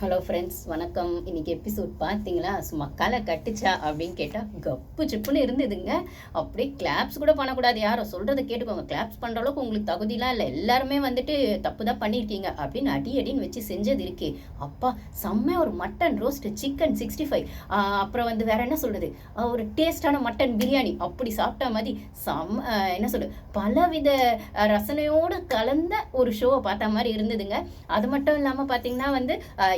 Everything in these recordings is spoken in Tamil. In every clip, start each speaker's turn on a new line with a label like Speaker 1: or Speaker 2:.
Speaker 1: ஹலோ ஃப்ரெண்ட்ஸ், வணக்கம். இன்றைக்கி எபிசோட் பார்த்தீங்களா? சும்மா களை கட்டுச்சா அப்படின்னு கேட்டால் கப்பு சிப்புன்னு இருந்ததுங்க. அப்படியே கிளாப்ஸ் கூட பண்ணக்கூடாது, யாரோ சொல்கிறத கேட்டுக்கோங்க. கிளாப்ஸ் பண்ணுற அளவுக்கு உங்களுக்கு தகுதிலாம் இல்லை, எல்லாருமே வந்துட்டு தப்பு தான் பண்ணியிருக்கீங்க அப்படின்னு அடின்னு வச்சு செஞ்சது இருக்கே அப்பா. செம்மையாக ஒரு மட்டன் ரோஸ்ட்டு, சிக்கன் 65, அப்புறம் வந்து வேறு என்ன சொல்கிறது, ஒரு டேஸ்டான மட்டன் பிரியாணி அப்படி சாப்பிட்டா மாதிரி என்ன சொல்கிறது, பலவித ரசனையோடு கலந்த ஒரு ஷோவை பார்த்த மாதிரி இருந்ததுங்க. அது மட்டும் இல்லாமல் பார்த்தீங்கன்னா வந்து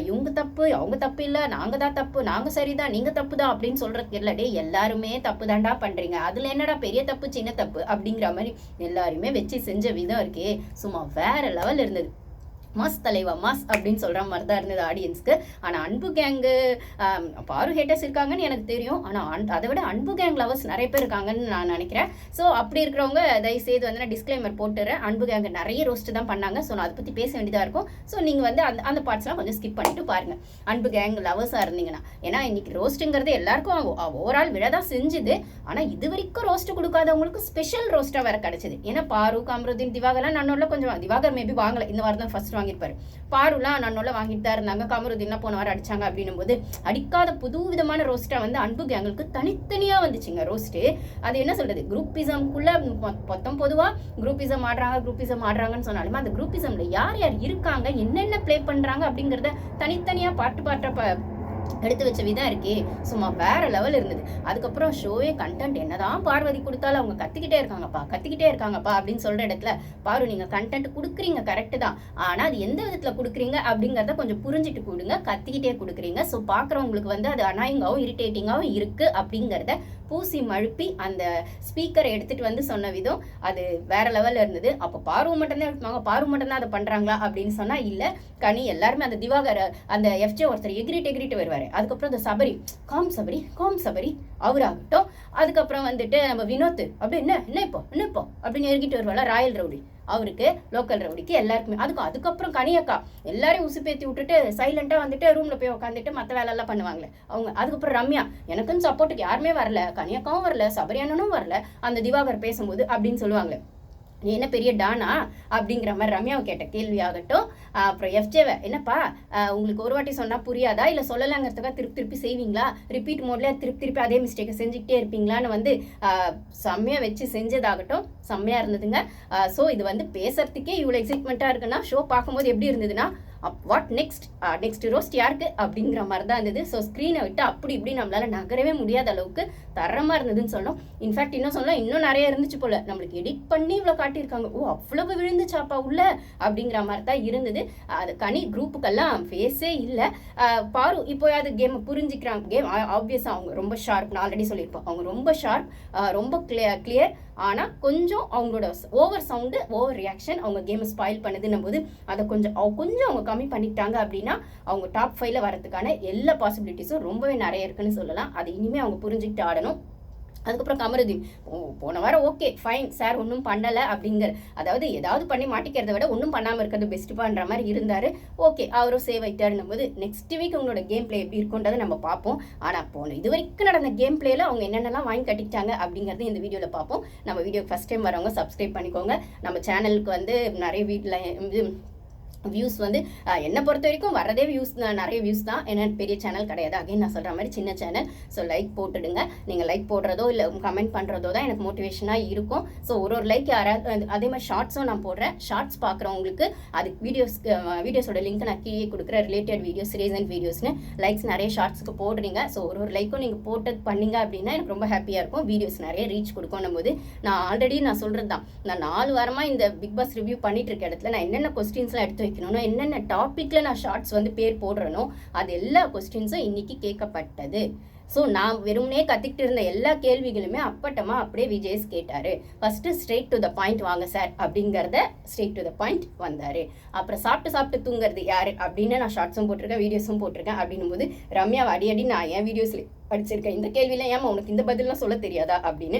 Speaker 1: இவங்க தப்பு அவங்க தப்பு இல்லை, நாங்கள் தான் தப்பு, நாங்கள் சரிதான், நீங்கள் தப்பு தான் அப்படின்னு சொல்கிறதுக்கு இல்லடே, எல்லாருமே தப்பு தாண்டா பண்ணுறீங்க, அதில் என்னடா பெரிய தப்பு சின்ன தப்பு அப்படிங்கிற மாதிரி எல்லாருமே வச்சு செஞ்ச விதம் இருக்கே சும்மா வேற லெவல் இருந்தது. மாஸ் தலைவா மாஸ் அப்படின்னு சொல்கிற மாதிரி தான் இருந்தது ஆடியன்ஸ்க்கு. ஆனால் அன்பு கேங்கு பாரு ஹேட்டர்ஸ் இருக்காங்கன்னு எனக்கு தெரியும், ஆனால் அதை விட அன்பு கேங் லவர்ஸ் நிறைய பேர் இருக்காங்கன்னு நான் நினைக்கிறேன். ஸோ அப்படி இருக்கிறவங்க தயவுசெய்து வந்து நான் டிஸ்க்ளைமர் போட்டுறேன். அன்பு கேங்கு நிறைய ரோஸ்ட்டு தான் பண்ணாங்க. ஸோ நான் அதை பற்றி பேச வேண்டியதாக இருக்கும். ஸோ நீங்கள் வந்து அந்த பார்ட்ஸ்லாம் கொஞ்சம் ஸ்கிப் பண்ணிட்டு பாருங்கள், அன்பு கேங் லவர்ஸாக இருந்தீங்கன்னா. ஏன்னா இன்னைக்கு ரோஸ்ட்டுங்கிறது எல்லாருக்கும் ஓவரால் விழதான் செஞ்சுது. ஆனால் இது வரைக்கும் ரோஸ்ட்டு கொடுக்காதவங்களுக்கு ஸ்பெஷல் ரோஸ்ட்டாக வேறு கிடச்சிது. ஏன்னா பாரு, கமருதீன், திவாகர்லாம் நன்னோட கொஞ்சம், திவாகர் மேபி வாங்கலை, இந்த வாரம் தான் ஃபர்ஸ்ட் வாங்கியிருப்பாரு. பாருலாம் நன்னோட வாங்கிட்டு தான் இருந்தாங்க. கமருதீன்லாம் போன வாரம் அடிச்சாங்க. அப்படின்னும் போது அடிக்காத புது விதமான ரோஸ்டா வந்து அன்பு கேங்களுக்கு தனித்தனியா வந்துச்சுங்க ரோஸ்ட்டு. அது என்ன சொல்றது, குரூப்பிசம்குள்ள மொத்தம் பொதுவா குரூப்பிசம் ஆடுறாங்கன்னு சொன்னாலுமே அந்த குரூப்பிசம்ல யார் யார் இருக்காங்க, என்னென்ன பிளே பண்றாங்க அப்படிங்கிறத தனித்தனியா பாட்டு எடுத்து வச்ச விதம் இருக்கே சும்மா வேற லெவல் இருந்தது. அதுக்கப்புறம் ஷோவே கண்டென்ட் என்னதான் பார்வதி கொடுத்தாலும் அவங்க கத்திக்கிட்டே இருக்காங்கப்பா அப்படின்னு சொல்ற இடத்துல, பாரு நீங்க கண்டென்ட் கொடுக்குறீங்க கரெக்டு தான், ஆனா அது எந்த விதத்துல கொடுக்குறீங்க அப்படிங்கிறத கொஞ்சம் புரிஞ்சுட்டு கொடுங்க, கத்திக்கிட்டே கொடுக்குறீங்க. ஸோ பார்க்குறவங்களுக்கு வந்து அது அனாயிங்காகவும் இரிட்டேட்டிங்காகவும் இருக்கு அப்படிங்கிறத பூசி மழுப்பி அந்த ஸ்பீக்கரை எடுத்துட்டு வந்து சொன்ன விதம் அது வேற லெவல்ல இருந்தது. அப்போ பாரு மட்டும்தான் எடுத்துவாங்க, பாரு மட்டும்தான் அதை பண்றாங்களா அப்படின்னு சொன்னா இல்ல, கனி எல்லாருமே அந்த திவாகர் அந்த எஃப்ஜே ஒருத்தர் எகிரிட்டு வருவாரு. அதுக்கப்புறம் அந்த சபரி காம் சபரி அவராகட்டும். அதுக்கப்புறம் வந்துட்டு நம்ம வினோத் அப்படி என்ன இப்போ அப்படின்னு எகிரிட்டு வருவாளா ராயல் ரவுடி, அவருக்கு லோக்கல் ரவுடிக்கு எல்லாருக்குமே. அதுக்கப்புறம் கனியக்கா எல்லாரையும் உசுப்பேத்தி விட்டுட்டு சைலண்டா வந்துட்டு ரூம்ல போய் உட்காந்துட்டு மற்ற வேலையெல்லாம் பண்ணுவாங்களே அவங்க. அதுக்கப்புறம் ரம்யா, எனக்குன்னு சப்போர்ட்டுக்கு யாருமே வரல, கனியக்காவும் வரல, சபரியானனும் வரல அந்த திவாகர் பேசும்போது அப்படின்னு சொல்லுவாங்களே. நீ என்ன பெரிய டானா அப்படிங்கிற மாதிரி ரம்யாவை கேட்ட கேள்வி ஆகட்டும். அப்புறம் எஃப்ஜேவை, என்னப்பா உங்களுக்கு ஒரு வாட்டி சொன்னால் புரியாதா, இல்லை சொல்லலாங்கிறதுக்காக திருப்பி செய்வீங்களா, ரிப்பீட் மோட்ல திருப்பி அதே மிஸ்டேக்கை செஞ்சுக்கிட்டே இருப்பீங்களான்னு வந்து செம்மையாக வச்சு செஞ்சதாகட்டும் செம்மையாக இருந்ததுங்க. ஸோ இது வந்து பேசுறதுக்கே இவ்வளோ எக்ஸைட்மெண்ட்டாக இருக்குன்னா ஷோ பார்க்கும்போது எப்படி இருந்ததுன்னா வாட் நெக்ஸ்ட் ரோஸ்ட் யாருக்கு அப்படிங்கிற மாதிரி தான் இருந்தது. ஸோ ஸ்க்ரீனை விட்டு அப்படி இப்படி நம்மளால நகரவே முடியாத அளவுக்கு தரமாக இருந்ததுன்னு சொல்லணும். இன்ஃபேக்ட் இன்னும் நிறைய இருந்துச்சு போல, நம்மளுக்கு எடிட் பண்ணி இவ்வளோ காட்டியிருக்காங்க. ஓ அவ்வளவு விழுந்துச்சாப்பா உள்ள அப்படிங்கிற மாதிரி தான் இருந்தது. அது கனி குரூப்புக்கெல்லாம் ஃபேஸே இல்லை. பாரு இப்போ அது கேமை புரிஞ்சுக்கிறாங்க. கேம் ஆப்வியஸாக அவங்க ரொம்ப ஷார்ப், நான் ஆல்ரெடி சொல்லியிருப்போம், அவங்க ரொம்ப ஷார்ப், ரொம்ப கிளியர். ஆனால் கொஞ்சம் அவங்களோட ஓவர் சவுண்டு, ஓவர் ரியாக்ஷன் அவங்க கேமை ஸ்பாயில் பண்ணுதுன்னும் போது அதை கொஞ்சம் அவங்க கம்மி பண்ணிட்டாங்க அப்படின்னா அவங்க டாப் 5ல வரதுக்கான எல்லா பாசிபிலிட்டிஸும் ரொம்பவே நிறைய இருக்குன்னு சொல்லலாம். அதை இனிமேல் அவங்க புரிஞ்சுக்கிட்டு ஆடணும். அதுக்கப்புறம் கமருதீன், போன வாரம் ஓகே ஃபைன் சார் ஒன்றும் பண்ணலை அப்படிங்கிற, அதாவது ஏதாவது பண்ணி மாட்டிக்கிறத விட ஒன்றும் பண்ணாமல் இருக்கிறது பெஸ்ட்டுப்பான்ற மாதிரி இருந்தார். ஓகே அவரும் சேவ் ஆகிட்டாருன்னும் போது நெக்ஸ்ட் வீக் உங்களோட கேம் பிளே எப்படி இருக்குன்றதை நம்ம பார்ப்போம். ஆனால் இது வரைக்கும் நடந்த கேம் பிளேல அவங்க என்னென்னலாம் வாங்கி கட்டிக்கிட்டாங்க அப்படிங்கிறது இந்த வீடியோவில் பார்ப்போம். நம்ம வீடியோக்கு ஃபஸ்ட் டைம் வரவங்க சப்ஸ்கிரைப் பண்ணிக்கோங்க. நம்ம சேனலுக்கு வந்து நிறைய வீட்டில் வியூஸ் வந்து என்னை பொறுத்த வரைக்கும் வரதே நிறைய வியூஸ் தான். ஏன்னா பெரிய சேனல் கிடையாது, அகைன் நான் சொல்கிற மாதிரி சின்ன சேனல். ஸோ லைக் போட்டுடுங்க. நீங்கள் லைக் போடுறதோ இல்லை கமெண்ட் பண்ணுறதோ தான் எனக்கு மோட்டிவேஷனாக இருக்கும். ஸோ ஒரு லைக் யாராவது, அதே மாதிரி ஷார்ட்ஸும் நான் போடுறேன். ஷார்ட்ஸ் பார்க்குறவங்களுக்கு அது வீடியோஸோட லிங்க் நான் கீழே கொடுக்குற ரிலேட்டட் வீடியோஸ், ரீசன்ட் வீடியோஸ்னு லைக்ஸ் நிறைய ஷார்ட்ஸுக்கு போடுறீங்க. ஸோ ஒரு லைக்கும் நீங்கள் போட்டு பண்ணீங்க அப்படின்னா எனக்கு ரொம்ப ஹாப்பியாக இருக்கும். வீடியோஸ் நிறைய ரீச் கொடுக்கணும் போது நான் சொல்கிறது தான், நான் 4 வாரமாக இந்த பிக் பாஸ் ரிவ்யூ பண்ணிட்டு இருக்க இடத்துல நான் என்னென்ன கொஸ்டின்ஸ்லாம் எடுத்து வைக்கணும், என்னென்ன டாபிக்ல நான் ஷார்ட்ஸ் வந்து பேர் போடுறனோ அது எல்லா கொஸ்டின்ஸும் இன்னைக்கு கேட்கப்பட்டது. ஸோ நான் வெறும்னே கத்திக்கிட்டு இருந்த எல்லா கேள்விகளுமே அப்பட்டமா அப்படியே விஜய்ஸ் கேட்டாரு. First straight to the point வாங்க சார் அப்படிங்கிறத ஸ்ட்ரெயிட் டு த பாயிண்ட் வந்தாரு. அப்புறம் சாப்பிட்டு தூங்குறது யாரு அப்படின்னு நான் ஷார்ட்ஸும் போட்டிருக்கேன், வீடியோஸும் போட்டிருக்கேன். அப்படின்னும் போது ரம்யாவை அடி நான் என் வீடியோஸ்ல படிச்சிருக்கேன், இந்த கேள்வியில ஏமா உனக்கு இந்த பதிலாம் சொல்ல தெரியாதா அப்படின்னு.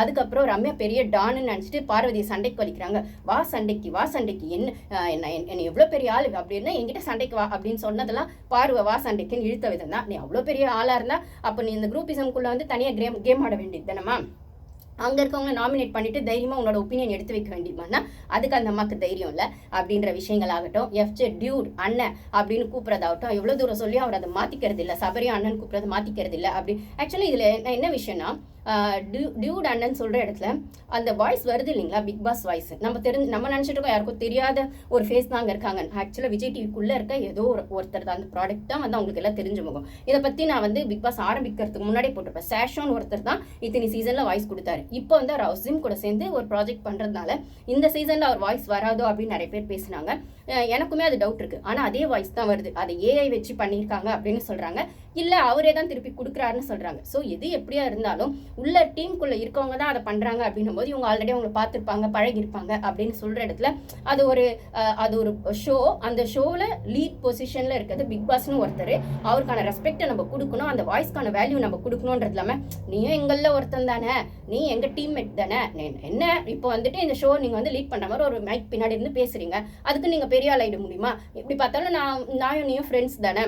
Speaker 1: அதுக்கப்புறம் ரம்யா பெரிய டான்னு நினச்சிட்டு பார்வதியை சண்டைக்கு வலிக்கிறாங்க. வா சண்டைக்கு என்ன எவ்வளோ பெரிய ஆள் அப்படின்னா என்கிட்ட சண்டைக்கு வா அப்படின்னு சொன்னதெல்லாம் பார்வை வா சண்டைக்குன்னு இழுத்த விதம் தான். நீ அவ்வளோ பெரிய ஆளாக இருந்தால் அப்போ நீ இந்த குரூப்பிசம்குள்ளே வந்து தனியாக கேம் ஆட வேண்டியது தானம்மா. அங்கே இருக்கவங்க நாமினேட் பண்ணிட்டு தைரியமாக உன்னோட ஒப்பீனியன் எடுத்து வைக்க வேண்டியதுனா அதுக்கு அந்த அம்மாவுக்கு தைரியம் இல்லை அப்படின்ற விஷயங்களாகட்டும். எஃப்ஜே டியூட் அண்ணன் அப்படின்னு கூப்பிட்றதாகட்டும், எவ்வளோ தூரம் சொல்லி அவர் அதை மாற்றிக்கிறது இல்லை, சபரி அண்ணன் கூப்பிட்றது மாற்றிக்கிறது இல்லை அப்படி. ஆக்சுவலி இதில் என்ன விஷயம்னா, டியூட் அண்ணன் சொல்கிற இடத்துல அந்த வாய்ஸ் வருது இல்லைங்களா, பிக் பாஸ் வாய்ஸ் நம்ம நினச்சிட்டு இருக்கோம் யாருக்கும் தெரியாத ஒரு ஃபேஸ் தான் அங்கே இருக்காங்க. ஆக்சுவலாக விஜய் டிவிக்குள்ளே இருக்க ஏதோ ஒருத்தர் தான், அந்த ப்ராடக்ட் தான் வந்து அவங்களுக்கு எல்லாம் தெரிஞ்ச முகம். இதை பற்றி நான் வந்து பிக் பாஸ் ஆரம்பிக்கிறதுக்கு முன்னாடியே போட்டிருப்பேன். சேஷோன்னு ஒருத்தர் தான் இத்தனை சீசனில் வாய்ஸ் கொடுத்தாரு. இப்போ வந்து அவர் அசிம் கூட சேர்ந்து ஒரு ப்ராஜெக்ட் பண்ணுறதுனால இந்த சீசனில் அவர் வாய்ஸ் வராதோ அப்படின்னு நிறைய பேர் பேசினாங்க. எனக்குமே அது டவுட் இருக்குது. ஆனால் அதே வாய்ஸ் தான் வருது, அதை ஏஐ வச்சு பண்ணியிருக்காங்க அப்படின்னு சொல்கிறாங்க. இல்லை அவரே தான் திருப்பி கொடுக்குறாருன்னு சொல்கிறாங்க. ஸோ எது எப்படியா இருந்தாலும் உள்ள டீமுக்குள்ளே இருக்கவங்க தான் அதை பண்ணுறாங்க அப்படின்னும் போது இவங்க ஆல்ரெடி அவங்களை பார்த்துருப்பாங்க, பழகிருப்பாங்க அப்படின்னு சொல்கிற இடத்துல அது ஒரு ஷோ. அந்த ஷோவில் லீட் பொசிஷனில் இருக்கிறது பிக் பாஸ்னு ஒருத்தர். அவருக்கான ரெஸ்பெக்டை நம்ம கொடுக்கணும், அந்த வாய்ஸ்க்கான வேல்யூ நம்ம கொடுக்கணுன்றது இல்லாமல் நீயும் எங்களில் ஒருத்தன் தானே, நீ எங்கள் டீம்மேட் தானே, என்ன இப்போ வந்துட்டு இந்த ஷோ நீங்கள் வந்து லீட் பண்ணுற மாதிரி ஒரு மைக் பின்னாடி இருந்து பேசுகிறீங்க, அதுக்கு நீங்கள் பெரிய ஆள் ஆகிட முடியுமா? எப்படி பார்த்தாலும் நானும் நீயும் ஃப்ரெண்ட்ஸ் தானே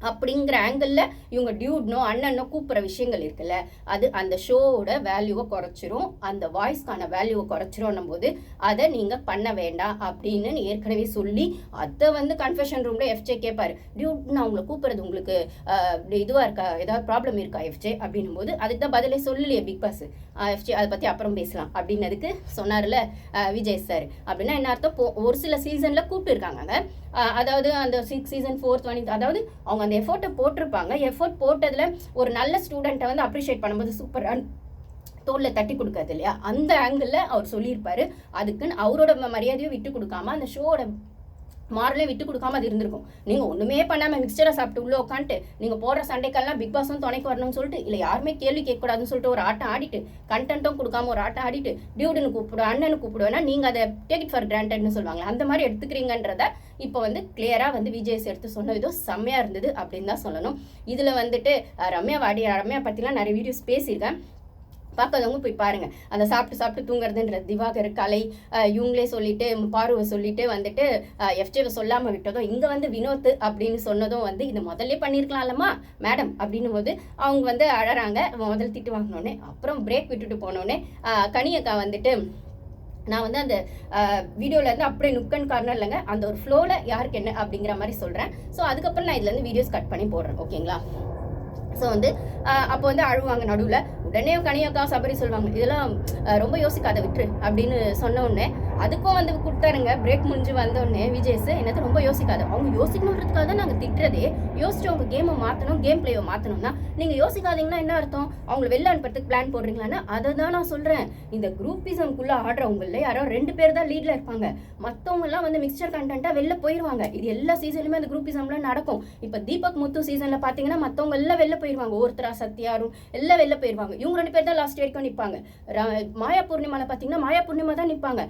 Speaker 1: அப்படிங்கிற ஆங்கிளில் இவங்க டியூட்னோ அண்ணனோ கூப்பிட்ற விஷயங்கள் இருக்குல்ல, அது அந்த ஷோவோட வேல்யூவை குறைச்சிரும், அந்த வாய்ஸ்க்கான வேல்யூவை குறைச்சிரும் போது அதை நீங்கள் பண்ண வேண்டாம் அப்படின்னு ஏற்கனவே சொல்லி அதை வந்து கன்ஃபெஷன் ரூமில் எஃப்ஜே கேட்பாரு. டியூட் நான் உங்களை கூப்பிட்றது உங்களுக்கு இதுவாக இருக்கா, ஏதாவது ப்ராப்ளம் இருக்கா எஃப்ஜே அப்படின்னும் போது அதுக்கு தான் பதிலே சொல்லலையே பிக் பாஸ். எஃப்ஜே அதை பற்றி அப்புறம் பேசலாம் அப்படின்னதுக்கு சொன்னார்ல விஜய் சார். அப்படின்னா என்ன அர்த்தம், ஒரு சில சீசனில் கூப்பிட்டு இருக்காங்க. அதாவது அந்த 6 சீசன் 4th 20 அதாவது அவங்க அந்த எஃபோர்ட்டை போட்டிருப்பாங்க. எஃபோர்ட் போட்டதில் ஒரு நல்ல ஸ்டூடெண்ட்டை வந்து அப்ரிஷியேட் பண்ணும்போது சூப்பராக தோளில் தட்டி கொடுக்காது இல்லையா, அந்த ஆங்கிளில் அவர் சொல்லியிருப்பாரு. அதுக்குன்னு அவரோட மரியாதையும் விட்டு கொடுக்காம அந்த ஷோவோட மாரலே விட்டு கொடுக்காம அது இருந்திருக்கும். நீங்கள் ஒன்றுமே பண்ணாமல் மிக்சரை சாப்பிட்டு உள்ளே உட்காந்துட்டு நீங்கள் போடுற சண்டைக்கெல்லாம் பிக் பாஸும் துணைக்கு வரணும்னு சொல்லிட்டு இல்லை யாருமே கேள்வி கேட்கக்கூடாதுன்னு சொல்லிட்டு ஒரு ஆட்டம் ஆடிட்டு கண்டென்ட்டும் கொடுக்காம ஒரு ஆட்டம் ஆடிட்டு டியூடுன்னு கூப்பிடுவோம் அண்ணனு கூப்பிடுவேன்னா நீங்கள் அதை டேக் இட் ஃபார் கிராண்டட்னு சொல்லுவாங்க, அந்த மாதிரி எடுத்துக்கிறீங்கன்றத இப்போ வந்து கிளியராக வந்து விஜய்ஸ் எடுத்து சொன்ன விதம் செம்மையாக இருந்தது அப்படின்னு தான் சொல்லணும். இதில் வந்துட்டு ரம்யா பற்றிலாம் நிறைய வீடியோஸ் பேசியிருக்கேன், பார்க்காதவங்க போய் பாருங்கள். அந்த சாப்பிட்டு தூங்குறதுன்ற திவாகர் கலை இவங்களே சொல்லிட்டு பார்வை சொல்லிட்டு வந்துட்டு எஃப்ஜேவை சொல்லாமல் விட்டதும் இங்கே வந்து வினோத் அப்படின்னு சொன்னதும் வந்து இது முதல்ல பண்ணியிருக்கலாம்லம்மா மேடம் அப்படின்னும் போது அவங்க வந்து அழறாங்க. முதல் திட்டு வாங்கினோடனே அப்புறம் பிரேக் விட்டுட்டு போனோடனே கனியக்கா வந்துட்டு நான் வந்து அந்த வீடியோலேருந்து அப்படியே நுக்கன் கார்னர் இல்லைங்க, அந்த ஒரு ஃப்ளோவில் யாருக்கு என்ன அப்படிங்கிற மாதிரி சொல்கிறேன். ஸோ அதுக்கப்புறம் நான் இதுலேருந்து வீடியோஸ் கட் பண்ணி போடுறேன், ஓகேங்களா? ஸோ வந்து அப்போ வந்து அழுவாங்க நடுவில். உடனே கனியக்கா சபரி சொல்லுவாங்க இதெல்லாம் ரொம்ப யோசிக்காத விட்டுரு அப்படின்னு சொன்ன உடனே அதுக்கும் வந்து கொடுத்தாருங்க. பிரேக் முடிஞ்சு வந்தோடனே விஜய்ஸ் என்னத்தை ரொம்ப யோசிக்காது, அவங்க யோசிக்கணுன்றதுக்காக தான் நாங்கள் திட்டுறதே. யோசிச்சு அவங்க கேமை மாற்றணும், கேம் பிளேவை மாற்றணும்னா நீங்கள் யோசிக்காதீங்கன்னா என்ன அர்த்தம், அவங்களை வெளில அனுப்புறதுக்கு பிளான் போடுறீங்களான்னா அதை தான் நான் சொல்கிறேன். இந்த குரூப்பிசம்குள்ளே ஆடுறவங்கள யாரோ 2 பேர் தான் லீடில் இருப்பாங்க, மற்றவங்கலாம் வந்து மிக்சர் கண்டென்ட்டாக வெளில போயிடுவாங்க. இது எல்லா சீசன்லையுமே அந்த குரூப்பிசம்லாம் நடக்கும். இப்போ தீபக் முத்து சீசனில் பார்த்தீங்கன்னா மற்றவங்க எல்லாம் வெளில போயிடுவாங்க, ஒருத்தரா சத்யாரும் எல்லாம் வெளில போயிடுவாங்க. இவங்க 2 பேர் தான் லாஸ்ட் வரைக்கும் நிற்பாங்க. மாயா பூர்ணிமாவில் பார்த்தீங்கன்னா மாயா பூர்ணிமா தான் நிற்பாங்க.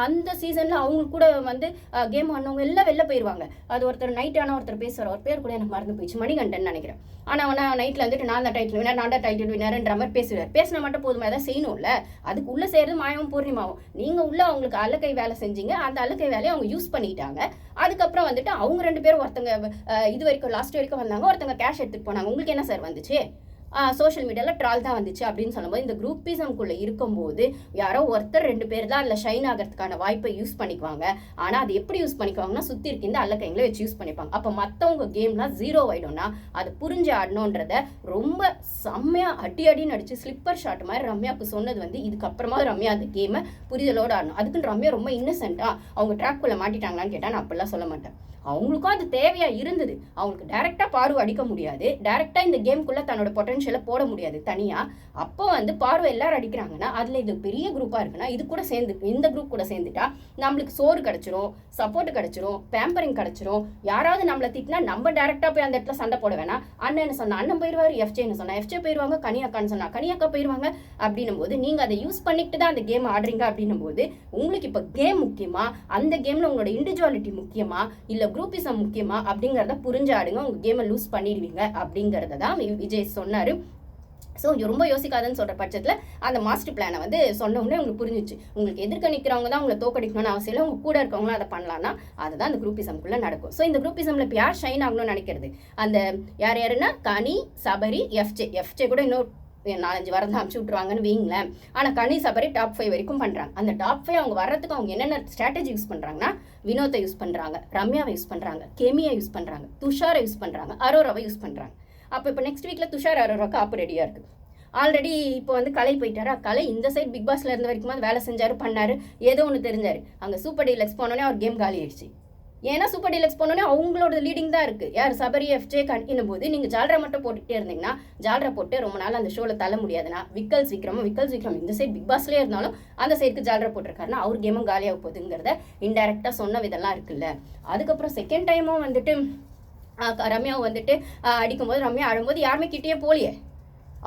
Speaker 1: அந்த சீசனில் அவங்க கூட வந்து கேம் ஆனவங்க எல்லாம் வெளில போயிடுவாங்க. அது ஒருத்தர் நைட் ஆனால் ஒருத்தர் பேசுவார், ஒரு பேர் கூட எனக்கு மறந்து போயிடுச்சு, மணிகண்டன் நினைக்கிறேன். ஆனால் நைட்டில் வந்துட்டு நான் தான் டைட்டில் வினர், நான் தான் டைட்டில் வினர்ன்ற மாதிரி பேசுவார். பேசினா மட்டும் போதுமா, எதாவது செய்யணும்ல, அதுக்கு உள்ளே செய்கிறது மாயாவும் பூர்ணிமாவும். நீங்கள் உள்ள அவங்களுக்கு அல்லக்கை வேலை செஞ்சீங்க, அந்த அல்லக்கை வேலையை அவங்க யூஸ் பண்ணிட்டாங்க. அதுக்கப்புறம் வந்துட்டு அவங்க 2 பேரும் ஒருத்தங்க இது வரைக்கும் லாஸ்ட் வரைக்கும் வந்தாங்க, ஒருத்தங்க கேஷ் எடுத்துகிட்டு போனாங்க. உங்களுக்கு என்ன சார் வந்துச்சு, சோஷியல் மீடியாவில் ட்ரால் தான் வந்துச்சு அப்படின்னு சொல்லும்போது இந்த குரூப்பிசம்குள்ளே இருக்கும்போது யாரோ ஒருத்தர் 2 பேர் தான் அதில் ஷைன் ஆகிறதுக்கான வாய்ப்பை யூஸ் பண்ணிக்குவாங்க. ஆனால் அது எப்படி யூஸ் பண்ணிக்குவாங்கன்னா சுற்றி இருக்க இந்த அல்லக்கைங்களை வச்சு யூஸ் பண்ணிப்பாங்க. அப்போ மற்றவங்க கேம்லாம் 0 ஆகிடும்னா அது புரிஞ்சு ஆடணுன்றத ரொம்ப செம்மையாக அடின்னு அடிச்சு ஸ்லிப்பர் ஷாட் மாதிரி ரம்யாவுக்கு சொன்னது வந்து இதுக்கப்புறமா ரம்யா அந்த கேமை புரிதலோடு ஆடணும். அதுக்குன்னு ரம்யா ரொம்ப இன்னசென்ட்டாக அவங்க ட்ராக்குள்ளே மாட்டிட்டாங்களான்னு கேட்டால் நான் அப்படிலாம் சொல்ல மாட்டேன். அவங்களுக்கும் அது தேவையாக இருந்தது. அவங்களுக்கு டைரெக்டாக பார்வை அடிக்க முடியாது, டைரெக்டாக இந்த கேமுக்குள்ளே தன்னோட பொட்டன்ஷியலை போட முடியாது தனியாக. அப்போ வந்து பார்வை எல்லாரும் அடிக்கிறாங்கன்னா அதில் இது பெரிய குரூப்பாக இருக்குன்னா இது கூட சேர்ந்து இந்த குரூப் கூட சேர்ந்துட்டா நம்மளுக்கு சோறு கிடச்சிரும், சப்போர்ட் கிடச்சிரும், பேம்பரிங் கிடச்சிரும். யாராவது நம்மளை திட்டினா நம்ம டைரெக்டாக போய் அந்த இடத்துல சண்டை போட வேணாம். அண்ணன்னு சொன்னால் அண்ணன் போயிடுவார், எஃப்ஜேன்னு சொன்னால் எஃப்ஜே போயிடுவாங்க, கனியாக்கான்னு சொன்னால் கனியாக்கா போயிடுவாங்க. அப்படின்னும் போது நீங்கள் அதை யூஸ் பண்ணிட்டு தான் அந்த கேம் ஆடுறீங்க. அப்படின்னும் போது உங்களுக்கு இப்போ கேம் முக்கியமா, அந்த கேமில் உங்களோட இண்டிவிஜுவாலிட்டி முக்கியமா, இல்லை குரூப்பிசம் முக்கியமா அப்படிங்கிறத புரிஞ்சாடுங்க, உங்கள் கேமை லூஸ் பண்ணிடுவீங்க அப்படிங்கிறத தான் விஜய் சொன்னார். ஸோ ரொம்ப யோசிக்காதுன்னு சொல்கிற பட்சத்தில் அந்த மாஸ்டர் பிளானை வந்து சொன்ன உடனே உங்களுக்கு புரிஞ்சிச்சு. உங்களுக்கு எதிர்க்க நிற்கிறவங்க தான் உங்களை தோக்கடிக்கணும்னு அவசியம் இல்லை, உங்கள் கூட இருக்கவங்களும் அதை பண்ணலான்னா அதுதான் அந்த குரூப்பிசம்குள்ளே நடக்கும். ஸோ இந்த குரூப்பிசமில் இப்போ யார் ஷைன் ஆகணும்னு நினைக்கிறது, அந்த யாருன்னா கனி, சபரி, எஃப்ஜே கூட இன்னும் 4-5 வாரம் தான் அனுப்பிச்சு விட்ருவாங்கன்னு வைங்களேன். ஆனால் கனி சபரி டாப் 5 வரைக்கும் பண்ணுறாங்க. அந்த டாப் 5 அவங்க வர்றதுக்கு அவங்க என்னென்ன ஸ்ட்ராட்டஜி யூஸ் பண்ணுறாங்கன்னா, வினோத்தை யூஸ் பண்ணுறாங்க, ரம்யாவை யூஸ் பண்ணுறாங்க, கெமியை யூஸ் பண்ணுறாங்க, துஷாரை யூஸ் பண்ணுறாங்க, அரோராவை யூஸ் பண்ணுறாங்க. இப்போ நெக்ஸ்ட் வீக்கில் துஷார் அரோராவுக்கு ஆப்பு ரெடியாக இருக்குது. ஆல்ரெடி இப்போ வந்து கலை போயிட்டாரா, கலை இந்த சைட் பிக் பாஸ்ல இருந்த வரைக்கும் வேலை செஞ்சார், பண்ணார், ஏதோ ஒன்று தெரிஞ்சார். அங்கே சூப்பர் டீலக்ஸ் போனோடனே அவர் கேம் காலி ஆயிடுச்சு. ஏன்னா சூப்பர் டீலக்ஸ் போனோடனே அவங்களோட லீடிங் தான் இருக்குது. யார் சபரி எஃப்ஜே கண்டினும் போது நீங்கள் ஜால்ரா மட்டும் போட்டுகிட்டே இருந்தீங்கன்னா, ஜால்ரா போட்டு ரொம்ப நாள் அந்த ஷோவில் தள்ள முடியாதுன்னா, விக்கல்ஸ் விக்ரம் இந்த சைட் பிக் பாஸ்லேயே இருந்தாலும் அந்த சைடுக்கு ஜால்ரா போட்டிருக்காருன்னா அவர் கேமும் காலியாக போகுதுங்கிறத இன்டெரக்டாக சொன்ன விதெல்லாம் இருக்குல்ல. அதுக்கப்புறம் செகண்ட் டைமும் வந்துட்டு ரம்யாவை வந்துட்டு அடிக்கும்போது ரம்யா அழும்போது யாருமே கிட்டேயே போலியே.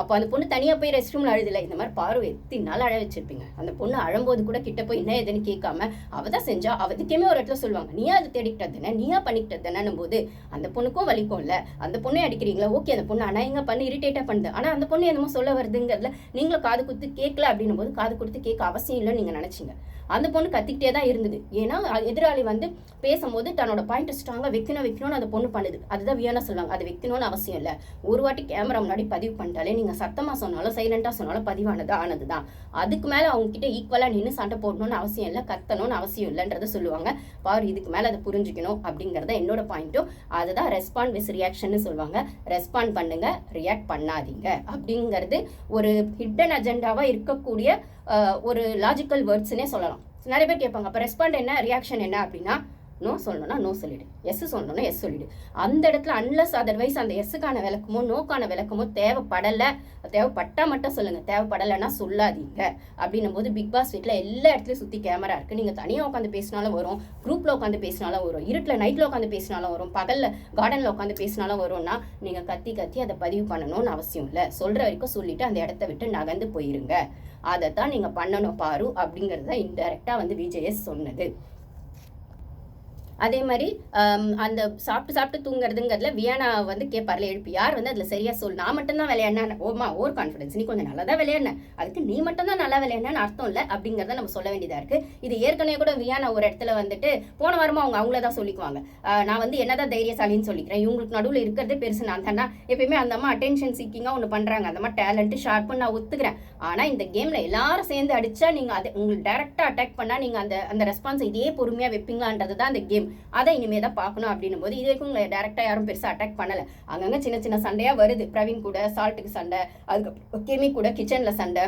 Speaker 1: அப்போ அந்த பொண்ணு தனியாக போய் ரெஸ்ட் ரூமில் அழுதில்லை. இந்த மாதிரி பார்வை எத்தனை நாள் அழ வச்சிருப்பீங்க. அந்த பொண்ணு அழும்போது கூட கிட்ட போய் என்ன எதுன்னு கேட்காம அவள் தான் செஞ்சா, அவதுக்குமே ஒரு இடத்துல சொல்லுவாங்க, நீயா அதை தேடிக்கிட்டது தானே, நீயா பண்ணிக்கிட்டது தானே போது அந்த பொண்ணுக்கும் வலிக்கும் இல்லை. அந்த பொண்ணே அடிக்கிறீங்களா, ஓகே அந்த பொண்ணு ஆனால் எங்கே பண்ணி இரிட்டேட்டாக பண்ணுது, ஆனால் அந்த பொண்ணு என்னமோ சொல்ல வருதுங்கிறதுல நீங்களும் காது கொடுத்து கேட்கல அப்படின்னும் போது காது கொடுத்து கேட்க அவசியம் இல்லைன்னு நீங்கள் நினச்சிங்க. அந்த பொண்ணு கத்திக்கிட்டே தான் இருந்தது. ஏன்னா எதிராளி வந்து பேசும்போது தன்னோட பாயிண்ட் ஸ்ட்ராங்காக வைக்கணும்னு அந்த பொண்ணு பண்ணுது. அதுதான் வியானா சொல்லுவாங்க, அது வைக்கணும்னு அவசியம் இல்லை. ஒரு வாட்டி கேமரா முன்னாடி பதிவு பண்ணிட்டாலே நீங்கள் சத்தமாக சொன்னாலும் சைலண்டாக சொன்னாலும் பதிவானது ஆனது தான். அதுக்கு மேலே அவங்ககிட்ட ஈக்குவலாக நின்று சண்டை போடணும்னு அவசியம் இல்லை, கத்தணும்னு அவசியம் இல்லைன்றதை சொல்லுவாங்க. பாரு இதுக்கு மேலே அதை புரிஞ்சுக்கணும் அப்படிங்கிறத என்னோட பாயிண்ட்டும். அதுதான் ரெஸ்பாண்ட் வித் ரியாக்ஷன்னு சொல்லுவாங்க. ரெஸ்பாண்ட் பண்ணுங்க, ரியாக்ட் பண்ணாதீங்க அப்படிங்கிறது ஒரு ஹிடன் அஜெண்டாவாக இருக்கக்கூடிய ஒரு லாஜிக்கல் வேர்ட்ஸ்னே சொல்லலாம். நிறைய பேர் கேட்பாங்க, அப்போ ரெஸ்பாண்ட் என்ன, ரியாக்ஷன் என்ன அப்படின்னா, நோ சொல்லணும்னா நோ சொல்லிடு, எஸ் சொல்லணும்னா எஸ் சொல்லிடு. அந்த இடத்துல அன்லஸ் அதர்வைஸ் அந்த எஸ்ஸுக்கான விளக்கமோ நோக்கான விளக்கமோ தேவைப்பட்டா மட்டும் சொல்லுங்க, தேவைப்படலைன்னா சொல்லாதீங்க. அப்படின்னும் போது பிக் பாஸ் வீட்டில் எல்லா இடத்துலையும் சுற்றி கேமரா இருக்குது. நீங்கள் தனியாக உட்காந்து பேசினாலும் வரும், குரூப்பில் உட்காந்து பேசினாலும் வரும், இருட்டில் நைட்டில் உட்காந்து பேசினாலும் வரும், பகலில் கார்டனில் உட்காந்து பேசினாலும் வரும்னா நீங்கள் கத்தி அதை பதிவு பண்ணணும்னு அவசியம் இல்லை. சொல்கிற வரைக்கும் சொல்லிவிட்டு அந்த இடத்த விட்டு நகர்ந்து போயிருங்க. அதைத்தான் நீங்கள் பண்ணணும் பாரு அப்படிங்கிறத இன்டெரக்டாக வந்து விஜேஎஸ் சொன்னது. அதே மாதிரி அந்த சாப்பிட்டு தூங்குறதுங்கிறதுல வியானா வந்து கேட்பார்ல எழுப்பி, யார் வந்து அதில் சரியாக சொல், நான் மட்டும்தான் விளையாடினேன், ஓவர் கான்ஃபிடன்ஸ், நீ கொஞ்சம் நல்லா தான் விளையாடினேன், அதுக்கு நீ மட்டும்தான் நல்லா விளையாடினு அர்த்தம் இல்லை அப்படிங்கிறத நம்ம சொல்ல வேண்டியதாக இருக்குது. இது ஏற்கனவே கூட வியானா ஒரு இடத்துல வந்துட்டு போன வாரமாக அவங்கள தான் சொல்லிக்குவாங்க, நான் வந்து என்னதான் தைரியசாலின்னு சொல்லிக்கிறேன், இவங்களுக்கு நடுவில் இருக்கிறதே பெருசு நான் தானே. எப்பயுமே அந்த அம்மா அட்டென்ஷன் சீக்கிங்காக ஒன்று பண்ணுறாங்க, அந்த மாதிரி டேலண்ட்டு ஷார்ப்புன்னு நான் ஒத்துக்கிறேன். ஆனால் இந்த கேமில் எல்லாரும் சேர்ந்து அடித்தா நீங்கள் அதை உங்களுக்கு டேரெக்டாக அட்டாக் பண்ணால் நீங்கள் அந்த ரெஸ்பான்ஸை இதே பொறுமையாக வைப்பீங்களான்றது தான் அந்த கேம். அதை இனிமேல் தான் பார்க்கணும். அப்படின்னும் போது இது வரைக்கும் உங்களை டேரெக்டாக யாரும் பெருசாக அட்டாக் பண்ணலை. அங்கங்கே சின்ன சண்டையாக வருது. பிரவீன் கூட சால்ட்டுக்கு சண்டை, அதுக்கப்புறம் கெமி கூட கிச்சனில் சண்டை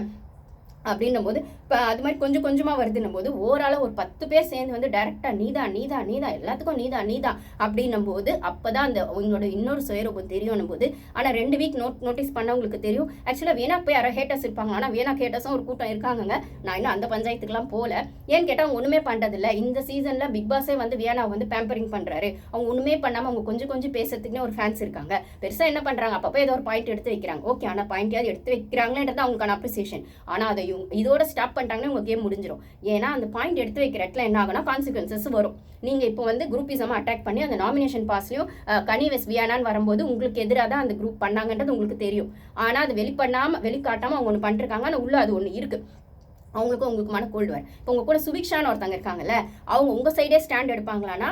Speaker 1: அப்படின்னும் போது இப்போ அது மாதிரி கொஞ்சமாக வருதுன்னும் போது ஓவராலாக ஒரு 10 பேர் சேர்ந்து வந்து டேரெக்டாக நீதான் எல்லாத்துக்கும் நீதான் அப்படின்னும் போது அப்போ தான் அந்த உங்களோட இன்னொரு சுயரூபம் தெரியும் போது. ஆனால் 2 வீக் நோட்டீஸ் பண்ணவங்களுக்கு தெரியும். ஆக்சுவலாக வேணா போய் யாரோ ஹேட்டர்ஸ் இருப்பாங்க, ஆனால் வேணா ஹேட்டர்ஸும் ஒரு கூட்டம் இருக்காங்க. நான் இன்னும் அந்த பஞ்சாயத்துக்குலாம் போகல. ஏன்னு கேட்டால் அவங்க ஒன்றுமே பண்ணுறதில்ல. இந்த சீசனில் பிக் பாஸே வந்து வியானா வந்து பேம்பரிங் பண்ணுறாரு. அவங்க ஒன்றுமே பண்ணாமல் அவங்க கொஞ்சம் பேசுறதுக்குன்னே ஒரு ஃபேன்ஸ் இருக்காங்க. பெருசாக என்ன பண்ணுறாங்க, அப்பப்போ ஏதோ ஒரு பாயிண்ட் எடுத்து வைக்கிறாங்க. ஓகே, ஆனால் பாயிண்ட்யாவது எடுத்து வைக்கிறாங்களேன்றது அவங்களுக்கான அப்ரிசியேஷன். ஆனால் அதை இதோட ஸ்டாப் பண்ணிட்டாங்கன்னா உங்க கேம் முடிஞ்சிடும். ஏன்னா அந்த பாயிண்ட் எடுத்து வைக்கிற இடத்துல என்ன ஆகுனா கான்சிக்வன்சஸ் வரும். நீங்க இப்போ வந்து குரூப்பிசமா அட்டாக் பண்ணி அந்த நாமினேஷன் பாஸ்லயும் கனி வெஸ் வியானான்னு வரும்போது உங்களுக்கு எதிராக தான் அந்த குரூப் பண்ணாங்கன்றது உங்களுக்கு தெரியும். ஆனா அது வெளிக்காட்டாம அவங்க ஒன்று பண்ணிருக்காங்க. ஆனால் உள்ள அது ஒன்று இருக்கு. உங்களுக்கு மன கோல்டு. இப்போ உங்க கூட சுபிக்ஷான்னு ஒருத்தங்க இருக்காங்கல்ல, அவங்க உங்க சைடே ஸ்டாண்ட் எடுப்பாங்களான்னா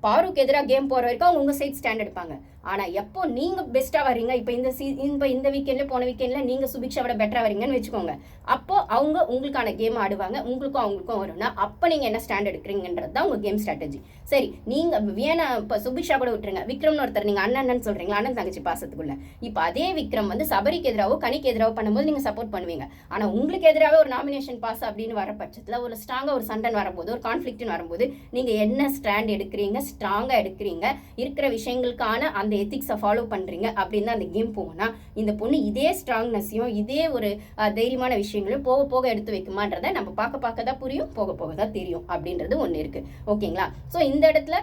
Speaker 1: பாருக்கு எதிராக கேம் போகிற வரைக்கும் அவங்க உங்கள் சைட் ஸ்டாண்ட் எடுப்பாங்க. ஆனால் எப்போ நீங்கள் பெஸ்ட்டாக வரீங்க, இப்போ இந்த வீக்கெண்டில் போன வீக்கெண்டில் நீங்கள் சுபிக்ஷாவோட பெட்டராக வரீங்கன்னு வச்சுக்கோங்க, அப்போ அவங்க உங்களுக்கான கேம் ஆடுவாங்க, அவங்களுக்கும் வரும்னா அப்போ நீங்கள் என்ன ஸ்டாண்ட் எடுக்கிறீங்கன்றது தான் உங்கள் கேம் ஸ்ட்ராட்டஜி. சரி, நீங்கள் வேணா இப்போ சுபிக்ஷா கூட விட்டுருங்க, விக்ரம்னு ஒருத்தர் நீங்கள் அண்ணன் சொல்கிறீங்களா, அண்ணன் தங்கச்சி பாசத்துக்குள்ள. இப்போ அதே விக்ரம் வந்து சபரிக்கு எதிராகவோ கனிக்கு எதிராகவோ பண்ணும்போது நீங்கள் சப்போர்ட் பண்ணுவீங்க. ஆனால் உங்களுக்கு எதிராக ஒரு நாமினேஷன் பாஸ் அப்படின்னு வர பட்சத்தில் ஒரு ஸ்ட்ராங்காக ஒரு சண்டன் வரும்போது, ஒரு கான்ஃப்ளிக்ட்னு வரும்போது நீங்கள் என்ன ஸ்டாண்ட் எடுக்கிறீங்க, ஸ்ட்ராங்காக எடுக்கிறீங்க, இருக்கிற விஷயங்களுக்கான அந்த எத்திக்ஸை ஃபாலோ பண்ணுறீங்க அப்படின்னு தான் அந்த கேம் போகும்னா, இந்த பொண்ணு இதே ஸ்ட்ராங்னஸையும் இதே ஒரு தைரியமான விஷயங்களையும் போக போக எடுத்து வைக்குமான்றதை நம்ம பார்க்க தான் புரியும், போக தான் தெரியும் அப்படின்றது ஒன்று இருக்குது. ஓகேங்களா? ஸோ இந்த இடத்துல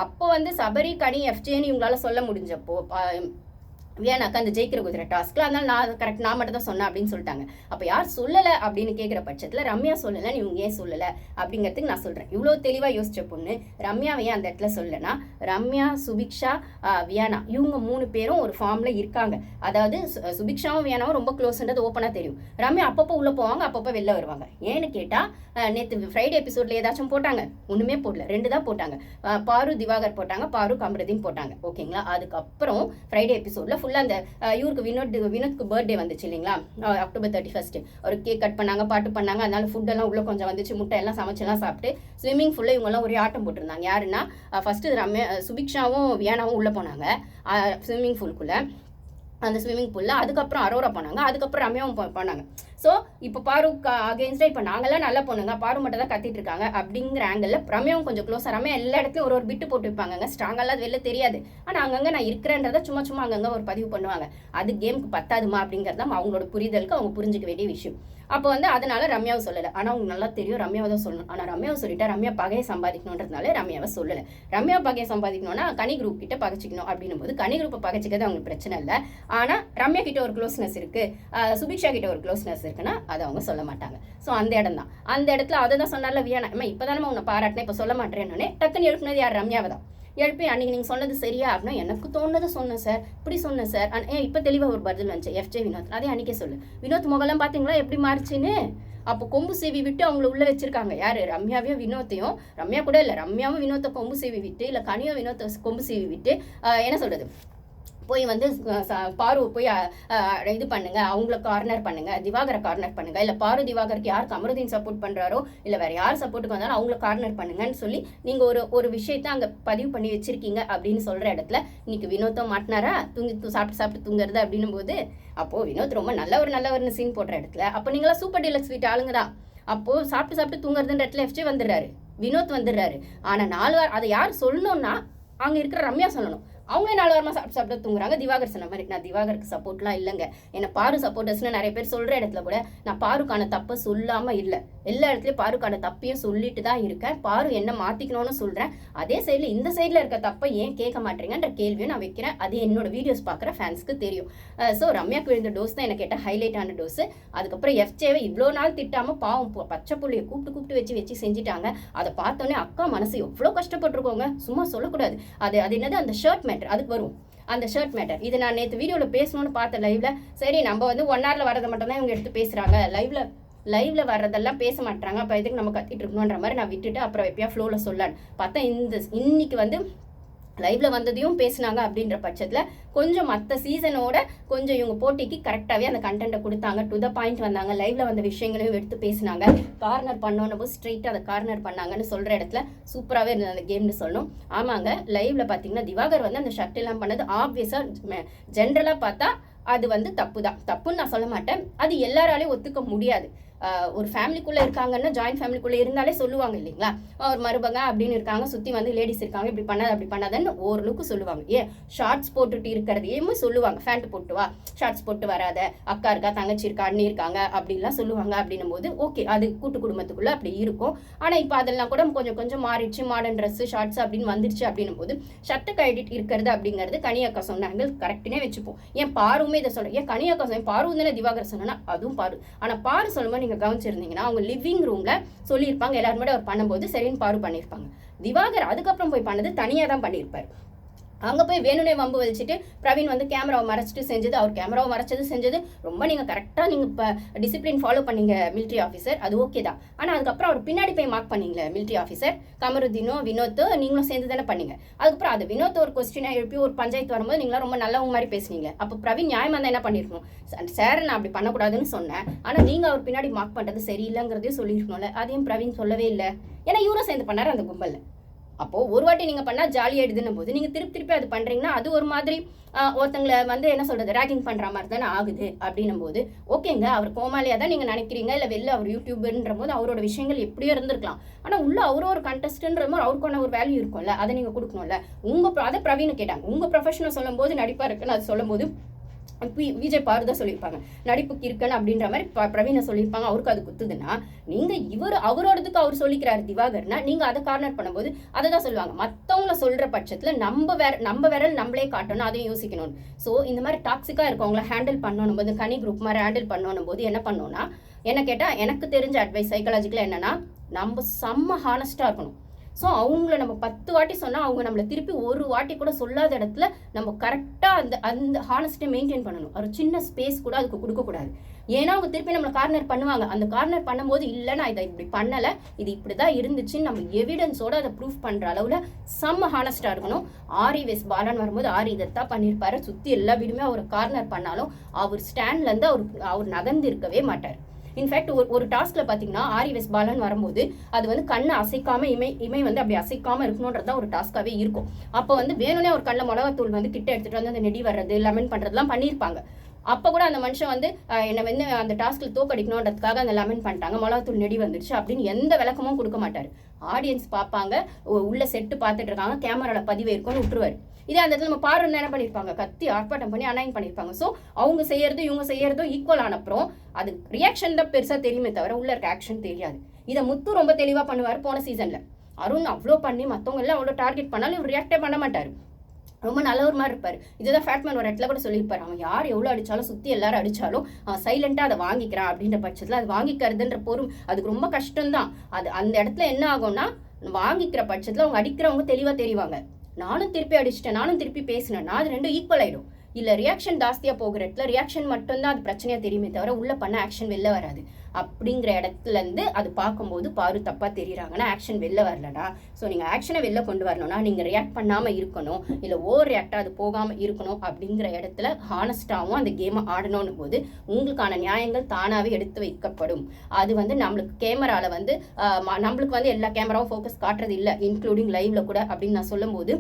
Speaker 1: அப்போ வந்து சபரி கனி எஃப்ஜேன்னு இவங்களால சொல்ல முடிஞ்சப்போ வியானாக்கா அந்த ஜெயிக்கிற குதிரை டாஸ்க்ல, அதனால நான் மட்டும் தான் சொன்னேன் அப்படின்னு சொல்லிட்டாங்க. அப்போ யார் சொல்லலை அப்படின்னு கேட்குற பட்சத்தில் ரம்யா சொல்லலை, இவங்க ஏன் சொல்லலை அப்படிங்கிறதுக்கு நான் சொல்கிறேன். இவ்வளோ தெளிவாக யோசிச்ச பொண்ணு ரம்யாவை ஏன் அந்த இடத்துல சொல்லலைன்னா, ரம்யா, சுபிக்ஷா, வியானா இவங்க 3 பேரும் ஒரு ஃபார்மில் இருக்காங்க. அதாவது சுபிக்ஷாவும் வியானாவும் ரொம்ப க்ளோஸ்ன்றது ஓப்பனாக தெரியும். ரம்யா அப்பப்போ உள்ளே போவாங்க, அப்பப்போ வெளில வருவாங்க. ஏன்னு கேட்டால் நேற்று ஃப்ரைடே எபிசோடில் ஏதாச்சும் போட்டாங்க, ஒன்றுமே போடல, 2 தான் போட்டாங்க. பாரு திவாகர் போட்டாங்க, பாரு கமருதீன் போட்டாங்க. ஓகேங்களா? அதுக்கப்புறம் ஃப்ரைடே எபிசோடில் ஃபுல்லாக அந்த இவருக்கு வினோத்க்கு பர்த்டே வந்துச்சு இல்லைங்களா, அக்டோபர் 31 ஒரு கேக் கட் பண்ணாங்க, பாட்டு பண்ணாங்க. அதனால ஃபுட்டெல்லாம் உள்ளே கொஞ்சம் வந்துச்சு, முட்டை எல்லாம் சமைச்செல்லாம் சாப்பிட்டு ஸ்விம்மிங் ஃபுல்ல இவங்கெல்லாம் ஒரே ஆட்டம் போட்டிருந்தாங்க. யாருன்னா ஃபஸ்ட்டு சுபிக்ஷாவும் வியானாவும் உள்ளே போனாங்க ஸ்விம்மிங் ஃபூலுக்குள்ளே, அந்த ஸ்விம்மிங் பூலில். அதுக்கப்புறம் அரோரா போனாங்க, அதுக்கப்புறம் ரம்யாவும் போனாங்க. ஸோ இப்போ பாருக்கு அகேன்ஸ்டாக இப்போ நாங்கள்லாம் நல்லா போனுங்க, பாரு மட்டும் தான் கத்திட்டு இருக்காங்க அப்படிங்கிற ஆங்கிளில் ரம்யாவும் கொஞ்சம் க்ளோஸாக. ரம்யா எல்லா இடத்துலையும் ஒரு பிட்டு போட்டு வைப்பாங்க, ஸ்ட்ராங்கெல்லாம் அது வெளில தெரியாது. ஆனால் அங்கங்கே நான் இருக்கிறேன்றதை சும்மா அங்கங்கே ஒரு பதிவு பண்ணுவாங்க. அது கேமுக்கு பத்தாதுமா அப்படிங்கிறது தான் அவங்களோட புரிதலுக்கு அவங்க புரிஞ்சிக்க வேண்டிய விஷயம். அப்போ அதனால ரம்யாவை சொல்லலை. ஆனால் அவங்க நல்லா தெரியும் ரம்யாவை தான் சொல்லணும். ஆனால் ரம்யாவை சொல்லிட்டா ரம்யா பகையை சம்பாதிக்கணுன்றதுனால ரம்யாவை சொல்லலை. ரம்யா பகையை சம்பாதிக்கணும்னா கனி குரூப் கிட்ட பகைச்சிக்கணும் அப்படின்னும் போது கனி குரூப்பை பகைச்சிக்கிறது அவங்களுக்கு பிரச்சனை இல்லை. ஆனால் ரம்யா கிட்ட ஒரு க்ளோஸ்னஸ் இருக்குது, சுபிக்ஷா கிட்ட ஒரு க்ளோஸ்னஸ் இருக்குன்னா அதை அவங்க சொல்ல மாட்டாங்க. ஸோ அந்த இடம் தான், அந்த இடத்துல அதை தான் சொன்னார்ல வியானா, இப்போ தானே உன்னை பாராட்டினேன், இப்போ சொல்ல மாட்டேன்னு டக்குன்னு எழுப்பினது யார், ரம்யாவை தான். எழுப்பி அன்றைக்கி நீங்கள் சொன்னது சரியா அப்படின்னா எனக்கு தோணுனதை சொன்னேன் சார், இப்படி சொன்னேன் சார். இப்போ தெளிவாக ஒரு பதில் வந்துச்சு எஃப்ஜே வினோத். அதே அன்றைக்கே சொல்லு, வினோத் முகலாம் பார்த்தீங்களா எப்படி மாறிச்சின்னு. அப்போ கொம்பு சீவி விட்டு அவங்கள உள்ளே வச்சிருக்காங்க. யார், ரம்யாவையும் வினோத்தையும். ரம்யா கூட இல்லை, ரம்யாவும் வினோத்தை கொம்பு சீவி விட்டு, இல்லை கனியோ வினோத்தை கொம்பு சீவி விட்டு என்ன சொல்கிறது, போய் பாரு போய் இது பண்ணுங்க, அவங்கள கார்னர் பண்ணுங்க, திவாகரை கார்னர் பண்ணுங்க, இல்லை பாரு திவாகருக்கு யார் கமருதீன் சப்போர்ட் பண்ணுறாரோ இல்லை வேறு யார் சப்போர்ட்டுக்கு வந்தாலும் அவங்கள கார்னர் பண்ணுங்கன்னு சொல்லி நீங்கள் ஒரு விஷயத்த அங்கே பதிவு பண்ணி வச்சிருக்கீங்க அப்படின்னு சொல்கிற இடத்துல இன்னைக்கு வினோத்தம் மாட்டினாரா, சாப்பிட்டு தூங்குறது அப்படின்னும் போது அப்போது வினோத் ரொம்ப நல்லவர்னு சீன் போடுற இடத்துல அப்போ நீங்களாம் சூப்பர் டீலக்ஸ் வீட்டு ஆளுங்க தான். அப்போது சாப்பிட்டு தூங்குறதுன்ற இடத்துல எஃப்ஜே வந்துடுறாரு, வினோத் வந்துடுறாரு. ஆனால் 4 வாரம் அதை யார் சொல்லணும்னா அங்கே இருக்கிற ரம்யா சொல்லணும். அவங்களே 4 வாரமாக சாப்பிட்டு தூங்குறாங்க. திவாகர் சொன்ன மாதிரி நான் திவாகருக்கு சப்போர்ட்லாம் இல்லைங்க, என்னை பாரு சப்போர்ட்டர்ஸ்னு நிறைய பேர் சொல்கிற இடத்துல கூட நான் பாருக்கான தப்பை சொல்லாமல் இல்லை, எல்லா இடத்துலையும் பாருக்கான தப்பையும் சொல்லிட்டு தான் இருக்கேன். பாரு என்ன மாற்றிக்கணும்னு சொல்கிறேன். அதே சைடில் இந்த சைடில் இருக்க தப்பை ஏன் கேட்க மாட்டேங்கன்ற கேள்வியும் நான் வைக்கிறேன். அது என்னோட வீடியோஸ் பார்க்குற ஃபேன்ஸ்க்கு தெரியும். ஸோ ரம்யாக்கு விழுந்த டோஸ் தான் எனக்கு கேட்ட ஹைலைட்டான டோஸு. அதுக்கப்புறம் எஃப்ஜேவை இவ்வளோ நாள் திட்டாமல் பாவம் பச்சை புள்ளையை கூப்பிட்டு வச்சு செஞ்சுட்டாங்க. அதை பார்த்தோன்னே அக்கா மனசு எவ்வளோ கஷ்டப்பட்டுருக்கோங்க, சும்மா சொல்லக்கூடாது. அது என்னது அந்த ஷர்ட் மேட்டர், அதுக்கு வரும் அந்த ஷர்ட் மேட்டர். இது நான் நேற்று வீடியோவில் பேசணும்னு பார்த்தேன் லைவ்ல. சரி நம்ம 1 hourல வரதை மட்டும் தான் இவங்க எடுத்து பேசுகிறாங்க, லைவ்ல வர்றதெல்லாம் பேச மாட்டாங்க, அப்போ இதுக்கு நம்ம கத்திட்டு இருக்கணுன்ற மாதிரி நான் விட்டுட்டு அப்புறம் எப்பயா ஃப்ளோவில் சொல்லலான்னு பார்த்தா இன்னைக்கு லைவ்ல வந்ததையும் பேசினாங்க. அப்படின்ற பட்சத்தில் கொஞ்சம் மற்ற சீசனோட கொஞ்சம் இவங்க போட்டிக்கு கரெக்டாகவே அந்த கண்டென்ட்டை கொடுத்தாங்க, டு த பாயிண்ட் வந்தாங்க, லைவ்ல வந்த விஷயங்களையும் எடுத்து பேசினாங்க. கார்னர் பண்ணோன்னு போது ஸ்ட்ரெயிட்டாக அதை கார்னர் பண்ணாங்கன்னு சொல்கிற இடத்துல சூப்பராகவே இருந்தது அந்த கேம்னு சொல்லணும். ஆமாங்க, லைவ்ல பார்த்தீங்கன்னா திவாகர் அந்த ஷர்ட் எல்லாம் பண்ணது ஆப்வியஸாக ஜென்ரலாக பார்த்தா அது தப்புன்னு நான் சொல்ல மாட்டேன். அது எல்லாராலையும் ஒத்துக்க முடியாது. ஒரு ஃபேமிலிக்குள்ளே இருக்காங்கன்னா ஜாயின்ட் ஃபேமிலிக்குள்ளே இருந்தாலே சொல்லுவாங்க இல்லைங்களா, ஒரு மருமக அப்படின்னு இருக்காங்க, சுற்றி லேடிஸ் இருக்காங்க, இப்படி பண்ணாது அப்படி பண்ணாதன்னு ஓரளவுக்கு சொல்லுவாங்க. ஷார்ட்ஸ் போட்டுட்டு இருக்கிறதையுமே சொல்லுவாங்க, ஃபேண்ட் போட்டு வா, ஷார்ட்ஸ் போட்டு வராத, அக்கா இருக்கா, தங்கச்சி இருக்கா, அண்ணி இருக்காங்க அப்படின்லாம் சொல்லுவாங்க. அப்படின்னும் போது ஓகே, அது கூட்டு குடும்பத்துக்குள்ளே அப்படி இருக்கும். ஆனால் இப்போ அதெல்லாம் கூட கொஞ்சம் மாறிடுச்சு, மாடர்ன் ட்ரெஸ்ஸு ஷார்ட்ஸ் அப்படின்னு வந்துருச்சு. அப்படின்னும் போது ஷர்ட்டை கழட்டிட்டு இருக்கிறது அப்படிங்கிறது கனியக்கா சொன்னாங்க, கரெக்டுனே வச்சுப்போம். ஏன் பாருமே இதை சொல்ல, ஏன் கனியக்கா சொன்ன பாரு தானே திவாகர் சொன்னா அதுவும் பாரு. ஆனால் பாரு சொல்லும்போது நீங்கள் கவனிச்சிருந்தீங்கன்னா அவங்க லிவிங் ரூம்ல சொல்லியிருப்பாங்க, எல்லாரும் கூட அவர் பண்ணும்போது சரின்னு பாரு பண்ணியிருப்பாங்க. திவாகர் அதுக்கப்புறம் போய் பண்ணது தனியாக தான் பண்ணியிருப்பார். அங்கே போய் வேணுனே வம்பு வச்சுட்டு பிரவீன் கேமராவை மறைச்சிட்டு செஞ்சது, அவர் கேமராவை மறைச்சது செஞ்சது ரொம்ப நீங்கள் கரெக்டாக நீங்கள் இப்போ டிசிப்ளின் ஃபாலோ பண்ணீங்க மிலிட்ரி ஆஃபீஸர், அது ஓகே தான். ஆனால் அதுக்கப்புறம் அவர் பின்னாடி போய் மார்க் பண்ணீங்களே மிலிட்ரி ஆஃபீஸர் கமருதீனோ வினோத்தோ நீங்களும் சேர்ந்து தானே பண்ணீங்க. அதுக்கப்புறம் அது வினோத் ஒரு கொஸ்டினை எழுப்பி ஒரு பஞ்சாயத்து வரும்போது நீங்களாம் ரொம்ப நல்லவங்க மாதிரி பேசுனீங்க. அப்போ பிரவீன் நியாயமாக தான் என்ன பண்ணியிருக்கணும், சார் நான் அப்படி பண்ணக்கூடாதுன்னு சொன்னேன், ஆனால் நீங்கள் அவர் பின்னாடி மார்க் பண்ணுறது சரியில்லைங்கிறதையும் சொல்லியிருக்கணும்ல. அதையும் பிரவீன் சொல்லவே இல்லை. ஏன்னா இவரும் சேர்ந்து பண்ணார் அந்த கும்பலில். அப்போது ஒரு வாட்டி நீங்கள் பண்ணால் ஜாலியாகிடுதுன்னும் போது நீங்கள் திருப்பி அது பண்ணுறீங்கன்னா அது ஒரு மாதிரி ஒருத்தங்களை என்ன சொல்கிறது ரேகிங் பண்ணுற மாதிரி தானே ஆகுது. அப்படின்னும் போது ஓகேங்க, அவர் கோமாளியாக தான் நீங்கள் நினைக்கிறீங்க, இல்லை வெளில அவர் யூடியூபர்ன்ற போது அவரோட விஷயங்கள் எப்படியோ இருந்திருக்கலாம். ஆனால் உள்ள அவரோட கண்டஸ்டன்ட்ற மாதிரி அவருக்கான ஒரு வேல்யூ இருக்கும்ல, அதை நீங்கள் கொடுக்கணும்ல. அதை பிரவீன் கேட்டாங்க, உங்கள் ப்ரொஃபஷனை சொல்லும் போது நடிப்பாக இருக்குன்னு அது சொல்லும் போது விஜய் பாரு தான் சொல்லியிருப்பாங்க, நடிப்புக்கு இருக்கன்னு அப்படின்ற மாதிரி பிரவீனை சொல்லியிருப்பாங்க. அவருக்கு அது குத்துதுன்னா நீங்கள் அவரோடதுக்கு அவர் சொல்லிக்கிறாரு திவாகர்னா நீங்கள் அதை கார்னர் பண்ணும்போது அதை தான் சொல்லுவாங்க. மற்றவங்கள சொல்கிற பட்சத்தில் நம்ம விரல் நம்மளே காட்டணும், அதையும் யோசிக்கணும். ஸோ இந்த மாதிரி டாக்ஸிக்காக இருக்கவங்கள ஹேண்டில் பண்ணணும் போது கனி குரூப் மாதிரி ஹேண்டில் பண்ணணும் போது என்ன பண்ணோன்னா, என்ன கேட்டால் எனக்கு தெரிஞ்ச அட்வைஸ் சைக்காலஜிக்கலாக என்னன்னா, நம்ம செம்ம ஹானஸ்ட்டாக இருக்கணும். ஸோ அவங்கள நம்ம 10 வாட்டி சொன்னால் அவங்க நம்மளை திருப்பி ஒரு வாட்டி கூட சொல்லாத இடத்துல நம்ம கரெக்டாக அந்த ஹானஸ்ட்டை மெயின்டைன் பண்ணணும். ஒரு சின்ன ஸ்பேஸ் கூட அதுக்கு கொடுக்கக்கூடாது. ஏன்னா அவங்க திருப்பி நம்மளை கார்னர் பண்ணுவாங்க. அந்த கார்னர் பண்ணும்போது இல்லை நான் இதை இப்படி பண்ணலை, இது இப்படி தான் இருந்துச்சுன்னு நம்ம எவிடன்ஸோடு அதை ப்ரூஃப் பண்ணுற அளவில் செம்ம ஹானஸ்ட்டாக இருக்கணும். ஆரி வெஸ் பாலான்னு வரும்போது ஆரி இதைத்தான் பண்ணியிருப்பாரு, சுற்றி எல்லா வீடுமே அவர் கார்னர் பண்ணாலும் அவர் ஸ்டாண்ட்லேருந்து அவர் நகர்ந்து இருக்கவே மாட்டார். இன்ஃபேக்ட் ஒரு டாஸ்க்ல பார்த்தீங்கன்னா ஆரி வெஸ் பாலன் வரும்போது அது வந்து கண்ணை அசைக்காம இமை வந்து அப்படி அசைக்காம இருக்கணுன்றது தான் ஒரு டாஸ்காவே இருக்கும். அப்போ வந்து வேணும்னே ஒரு கண்ணில் மிளகாத்தூள் வந்து கிட்ட எடுத்துட்டு வந்து அந்த நெடி வர்றது லெமன் பண்ணுறதுலாம் பண்ணியிருப்பாங்க. அப்போ கூட அந்த மனுஷன் வந்து என்னை வந்து அந்த டாஸ்கில் தோக்கடிக்கணுன்றதுக்காக அந்த லெமன் பண்ணிட்டாங்க, மிளகாத்தூள் நெடி வந்துடுச்சு அப்படின்னு எந்த விளக்கமும் கொடுக்க மாட்டார். ஆடியன்ஸ் பார்ப்பாங்க, உள்ள செட்டு பார்த்துட்டு இருக்காங்க, கேமரால பதிவு இருக்கும்னு விட்டுருவாரு. இதே அந்த இடத்துல நம்ம பாருன்னு என்ன பண்ணியிருப்பாங்க, கத்தி ஆர்ப்பாட்டம் பண்ணி அனைன் பண்ணியிருப்பாங்க. ஸோ அவங்க செய்யறது இவங்க செய்யறதும் ஈக்குவல் ஆனப்புறம் அது ரியாக்ஷன் தான் பெருசாக தெரியுமே தவிர உள்ள இருக்க ஆக்ஷன் தெரியாது. இதை முத்து ரொம்ப தெளிவாக பண்ணுவார் போன சீசனில். அருண் அவ்வளோ பண்ணி மற்றவங்க எல்லாம் அவ்வளோ டார்கெட் பண்ணாலும் இவர் ரியாக்டே பண்ண மாட்டார், ரொம்ப நல்ல ஒரு மாதிரி இருப்பார். இதுதான் ஃபேட்மேன் ஒரு இடத்துல கூட சொல்லியிருப்பார், அவன் யார் எவ்வளோ அடித்தாலும் சுற்றி எல்லாரும் அடித்தாலும் சைலண்டாக அதை வாங்கிக்கிறான் அப்படின்ற பட்சத்தில் அது வாங்கிக்கிறதுன்ற அதுக்கு ரொம்ப கஷ்டம்தான். அது அந்த இடத்துல என்ன ஆகும்னா வாங்கிக்கிற பட்சத்தில் அவங்க அடிக்கிறவங்க தெளிவாக தெரிவாங்க, நானும் திருப்பி அடிச்சிட்டேன் நானும் திருப்பி பேசினேன், அது ரெண்டும் ஈக்குவல் ஆகிடும். இல்லை ரியாக்ஷன் ஜாஸ்தியாக போகிற இடத்துல ரியாக்ஷன் மட்டும்தான் அது பிரச்சனையாக தெரியுமே தவிர உள்ள பண்ண ஆக்ஷன் வெளில வராது. அப்படிங்கிற இடத்துலேருந்து அது பார்க்கும்போது பாரு தப்பாக தெரியுறாங்கன்னா ஆக்ஷன் வெளில வரலடா. ஸோ நீங்கள் ஆக்ஷனை வெளில கொண்டு வரணும்னா நீங்கள் ரியாக்ட் பண்ணாமல் இருக்கணும், இல்லை ஓவர் ரியாக்டாக அது போகாமல் இருக்கணும். அப்படிங்கிற இடத்துல ஹானஸ்டாகவும் அந்த கேமை ஆடணும்னு போது உங்களுக்கான நியாயங்கள் தானாகவே எடுத்து வைக்கப்படும். அது வந்து நம்மளுக்கு கேமராவில் வந்து நம்மளுக்கு வந்து எல்லா கேமராவும் ஃபோக்கஸ் காட்டுறது இல்லை, இன்க்ளூடிங் லைவ்ல கூட அப்படின்னு நான் சொல்லும் போது,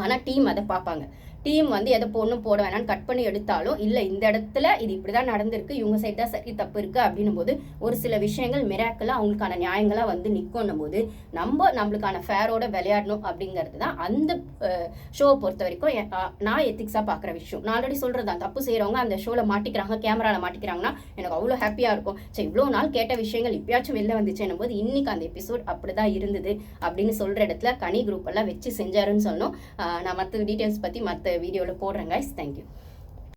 Speaker 1: ஆனால் டீம் அதை பார்ப்பாங்க. டீம் வந்து எதை போடணும் போட வேணான்னு கட் பண்ணி எடுத்தாலும் இல்லை இந்த இடத்துல இது இப்படி தான் நடந்திருக்கு, இவங்க சைடு தான் சரி தப்பு இருக்குது அப்படின்னும் போது ஒரு சில விஷயங்கள் மிராக்கலாக அவங்களுக்கான நியாயங்களாக வந்து நிற்கணும் போது நம்மளுக்கான ஃபேரோட விளையாடணும். அப்படிங்கிறது தான் அந்த ஷோவை பொறுத்த வரைக்கும் நான் எத்திக்ஸாக பார்க்குற விஷயம். நான் ஆல்ரெடி சொல்கிறது தான், தப்பு செய்கிறவங்க அந்த ஷோவில் மாட்டிக்கிறாங்க, கேமராவில் மாட்டிக்கிறாங்கன்னா எனக்கு அவ்வளோ ஹாப்பியாக இருக்கும். சரி இவ்வளோ நாள் கேட்ட விஷயங்கள் இப்பயாச்சும் வெளில வந்துச்சுன்னும் போது இன்னைக்கு அந்த எபிசோட் அப்படி தான் இருந்தது அப்படின்னு சொல்கிற இடத்துல கனி குரூப் எல்லாம் வச்சு செஞ்சாருன்னு சொல்லணும். நான் மற்ற டீட்டெயில்ஸ் பற்றி மற்ற வீடியோவில் போடுறேன் கைஸ். தேங்க்யூ.